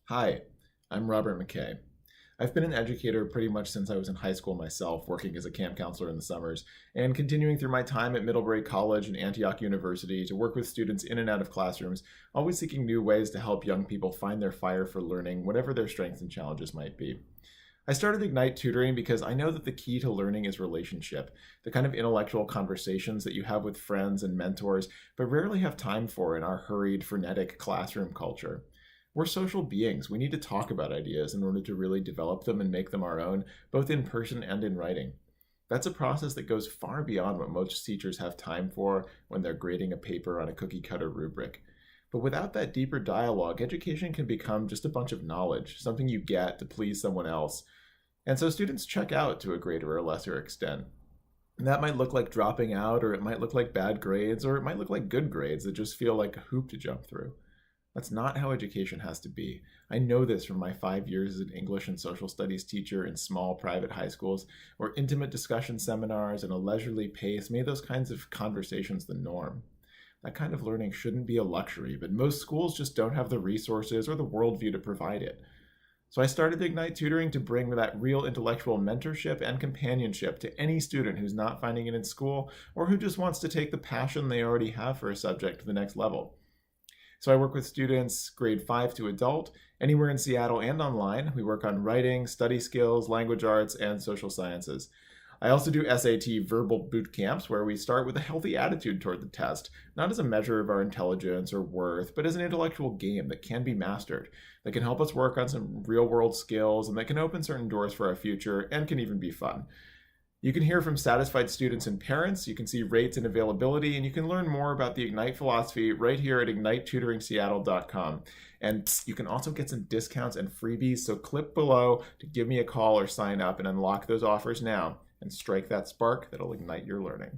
Hi, I'm Robert McKay. I've been an educator pretty much since I was in high school myself, working as a camp counselor in the summers, and continuing through my time at Middlebury College and Antioch University to work with students in and out of classrooms, always seeking new ways to help young people find their fire for learning, whatever their strengths and challenges might be. I started Ignite Tutoring because I know that the key to learning is relationship, the kind of intellectual conversations that you have with friends and mentors, but rarely have time for in our hurried, frenetic classroom culture. We're social beings. We need to talk about ideas in order to really develop them and make them our own, both in person and in writing. That's a process that goes far beyond what most teachers have time for when they're grading a paper on a cookie cutter rubric. But without that deeper dialogue, education can become just a bunch of knowledge, something you get to please someone else. And so students check out to a greater or lesser extent. And that might look like dropping out, or it might look like bad grades, or it might look like good grades that just feel like a hoop to jump through. That's not how education has to be. I know this from my 5 years as an English and social studies teacher in small private high schools, where intimate discussion seminars and a leisurely pace made those kinds of conversations the norm. That kind of learning shouldn't be a luxury, but most schools just don't have the resources or the worldview to provide it. So I started Ignite Tutoring to bring that real intellectual mentorship and companionship to any student who's not finding it in school or who just wants to take the passion they already have for a subject to the next level. So I work with students grade 5 to adult, anywhere in Seattle and online. We work on writing, study skills, language arts, and social sciences. I also do SAT verbal boot camps where we start with a healthy attitude toward the test, not as a measure of our intelligence or worth, but as an intellectual game that can be mastered, that can help us work on some real world skills, and that can open certain doors for our future and can even be fun. You can hear from satisfied students and parents, you can see rates and availability, and you can learn more about the Ignite philosophy right here at ignitetutoringseattle.com. And you can also get some discounts and freebies, so click below to give me a call or sign up and unlock those offers now and strike that spark that'll ignite your learning.